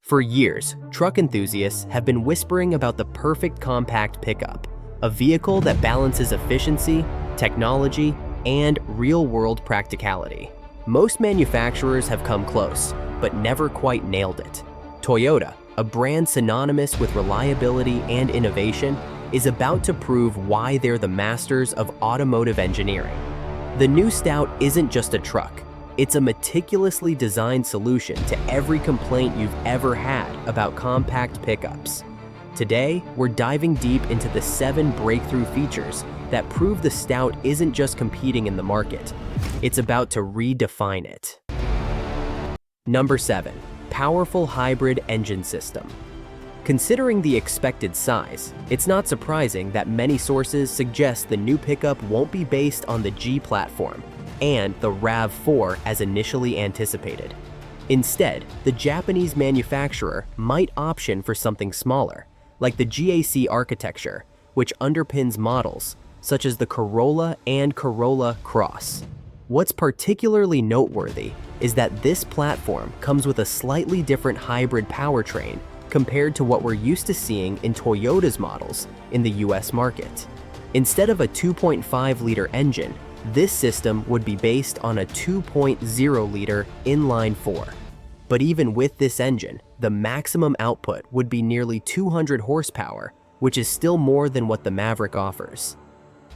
For years, truck enthusiasts have been whispering about the perfect compact pickup, a vehicle that balances efficiency, technology, and real-world practicality. Most manufacturers have come close, but never quite nailed it. Toyota, a brand synonymous with reliability and innovation, is about to prove why they're the masters of automotive engineering. The new Stout isn't just a truck. It's a meticulously designed solution to every complaint you've ever had about compact pickups. Today, we're diving deep into the 7 breakthrough features that prove the Stout isn't just competing in the market, it's about to redefine it. Number 7. Powerful hybrid engine system. Considering the expected size, it's not surprising that many sources suggest the new pickup won't be based on the G platform and the RAV4 as initially anticipated. Instead, the Japanese manufacturer might option for something smaller, like the GAC architecture, which underpins models such as the Corolla and Corolla Cross. What's particularly noteworthy is that this platform comes with a slightly different hybrid powertrain compared to what we're used to seeing in Toyota's models in the US market. Instead of a 2.5-liter engine, this system would be based on a 2.0-liter inline-4. But even with this engine, the maximum output would be nearly 200 horsepower, which is still more than what the Maverick offers.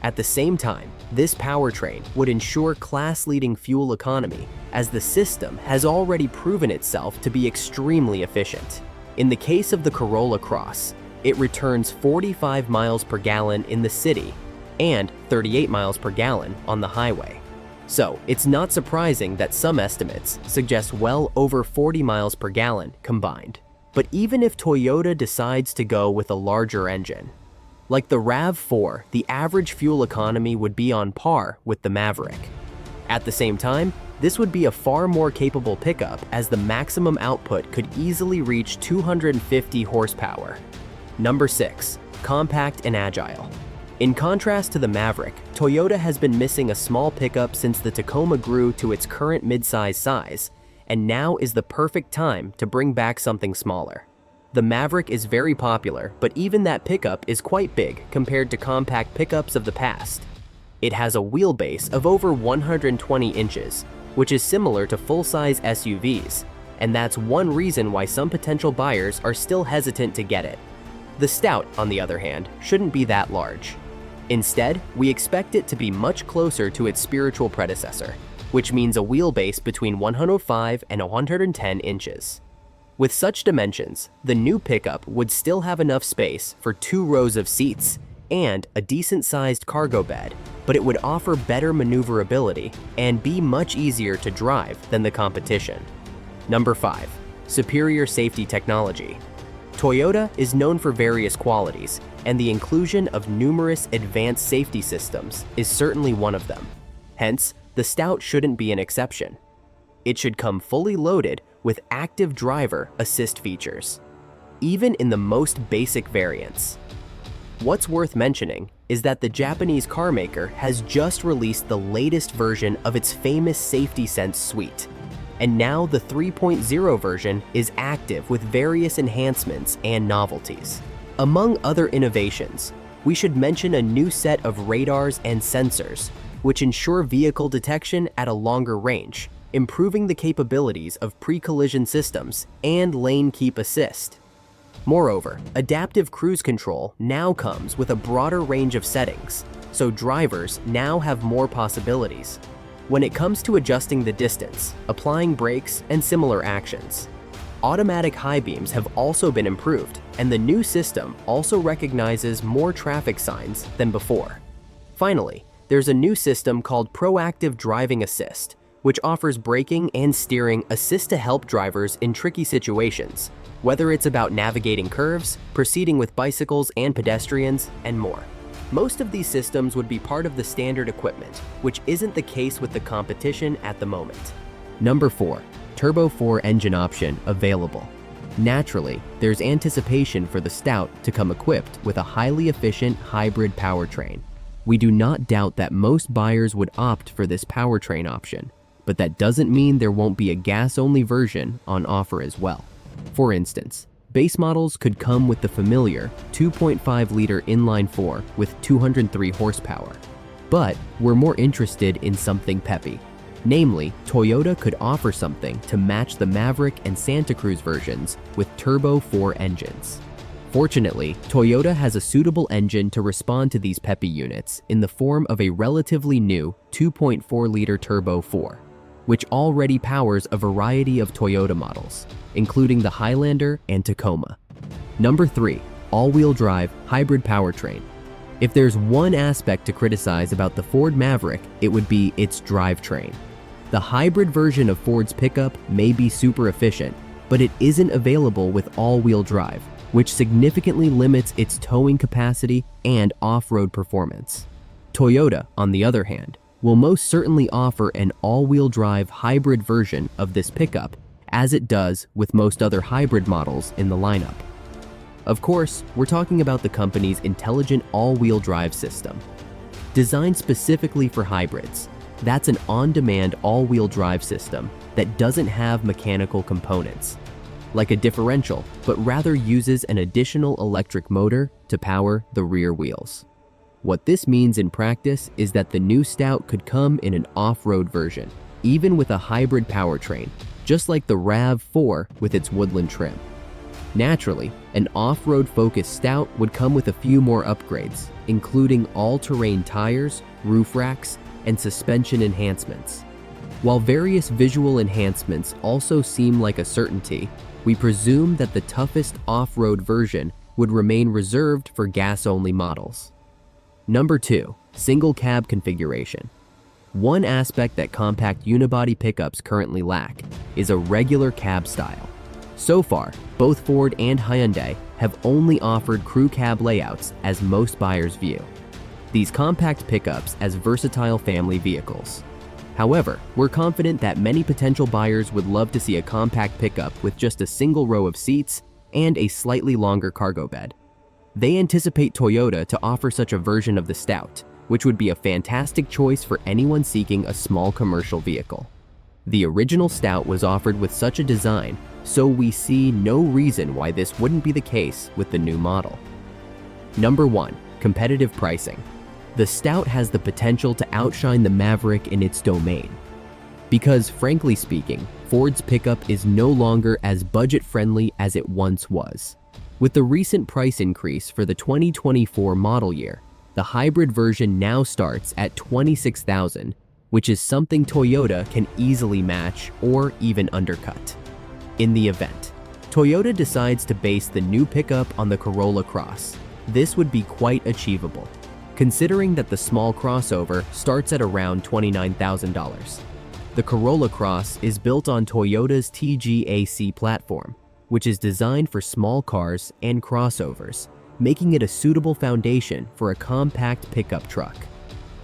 At the same time, this powertrain would ensure class-leading fuel economy, as the system has already proven itself to be extremely efficient. In the case of the Corolla Cross, it returns 45 miles per gallon in the city and 38 miles per gallon on the highway. So it's not surprising that some estimates suggest well over 40 miles per gallon combined. But even if Toyota decides to go with a larger engine, like the RAV4, the average fuel economy would be on par with the Maverick. At the same time, this would be a far more capable pickup, as the maximum output could easily reach 250 horsepower. Number 6. Compact and agile. In contrast to the Maverick, Toyota has been missing a small pickup since the Tacoma grew to its current midsize size, and now is the perfect time to bring back something smaller. The Maverick is very popular, but even that pickup is quite big compared to compact pickups of the past. It has a wheelbase of over 120 inches, which is similar to full-size SUVs, and that's one reason why some potential buyers are still hesitant to get it. The Stout, on the other hand, shouldn't be that large. Instead, we expect it to be much closer to its spiritual predecessor, which means a wheelbase between 105 and 110 inches. With such dimensions, the new pickup would still have enough space for 2 rows of seats and a decent-sized cargo bed, but it would offer better maneuverability and be much easier to drive than the competition. Number 5. Superior safety technology. Toyota is known for various qualities, and the inclusion of numerous advanced safety systems is certainly one of them. Hence, the Stout shouldn't be an exception. It should come fully loaded with active driver assist features, even in the most basic variants. What's worth mentioning is that the Japanese carmaker has just released the latest version of its famous Safety Sense suite, and now the 3.0 version is active with various enhancements and novelties. Among other innovations, we should mention a new set of radars and sensors, which ensure vehicle detection at a longer range, improving the capabilities of pre-collision systems and lane keep assist. Moreover, adaptive cruise control now comes with a broader range of settings, so drivers now have more possibilities when it comes to adjusting the distance, applying brakes, and similar actions. Automatic high beams have also been improved, and the new system also recognizes more traffic signs than before. Finally, there's a new system called Proactive Driving Assist, which offers braking and steering assist to help drivers in tricky situations, whether it's about navigating curves, proceeding with bicycles and pedestrians, and more. Most of these systems would be part of the standard equipment, which isn't the case with the competition at the moment. Number 4. Turbo 4 engine option available. Naturally, there's anticipation for the Stout to come equipped with a highly efficient hybrid powertrain. We do not doubt that most buyers would opt for this powertrain option, but that doesn't mean there won't be a gas-only version on offer as well. For instance, base models could come with the familiar 2.5-liter inline-4 with 203 horsepower. But we're more interested in something peppy. Namely, Toyota could offer something to match the Maverick and Santa Cruz versions with Turbo 4 engines. Fortunately, Toyota has a suitable engine to respond to these peppy units in the form of a relatively new 2.4-liter Turbo 4, which already powers a variety of Toyota models, including the Highlander and Tacoma. Number 3. All-wheel drive hybrid powertrain. If there's one aspect to criticize about the Ford Maverick, it would be its drivetrain. The hybrid version of Ford's pickup may be super efficient, but it isn't available with all-wheel drive, which significantly limits its towing capacity and off-road performance. Toyota, on the other hand, will most certainly offer an all-wheel drive hybrid version of this pickup, as it does with most other hybrid models in the lineup. Of course, we're talking about the company's intelligent all-wheel drive system. Designed specifically for hybrids, that's an on-demand all-wheel drive system that doesn't have mechanical components, like a differential, but rather uses an additional electric motor to power the rear wheels. What this means in practice is that the new Stout could come in an off-road version, even with a hybrid powertrain, just like the RAV4 with its woodland trim. Naturally, an off-road focused Stout would come with a few more upgrades, including all-terrain tires, roof racks, and suspension enhancements. While various visual enhancements also seem like a certainty, we presume that the toughest off-road version would remain reserved for gas-only models. Number 2. Single cab configuration. One aspect that compact unibody pickups currently lack is a regular cab style. So far, both Ford and Hyundai have only offered crew cab layouts as most buyers view these compact pickups as versatile family vehicles. However, we're confident that many potential buyers would love to see a compact pickup with just a single row of seats and a slightly longer cargo bed. They anticipate Toyota to offer such a version of the Stout, which would be a fantastic choice for anyone seeking a small commercial vehicle. The original Stout was offered with such a design, so we see no reason why this wouldn't be the case with the new model. Number 1. Competitive pricing. The Stout has the potential to outshine the Maverick in its domain. Because, frankly speaking, Ford's pickup is no longer as budget-friendly as it once was. With the recent price increase for the 2024 model year, the hybrid version now starts at $26,000, which is something Toyota can easily match or even undercut. In the event Toyota decides to base the new pickup on the Corolla Cross, this would be quite achievable, considering that the small crossover starts at around $29,000. The Corolla Cross is built on Toyota's TGAC platform, which is designed for small cars and crossovers, making it a suitable foundation for a compact pickup truck.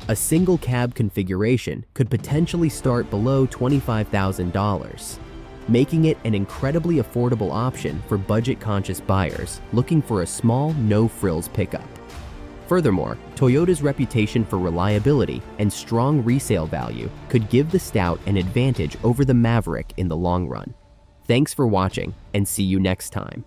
A single cab configuration could potentially start below $25,000, making it an incredibly affordable option for budget-conscious buyers looking for a small, no-frills pickup. Furthermore, Toyota's reputation for reliability and strong resale value could give the Stout an advantage over the Maverick in the long run. Thanks for watching, and see you next time.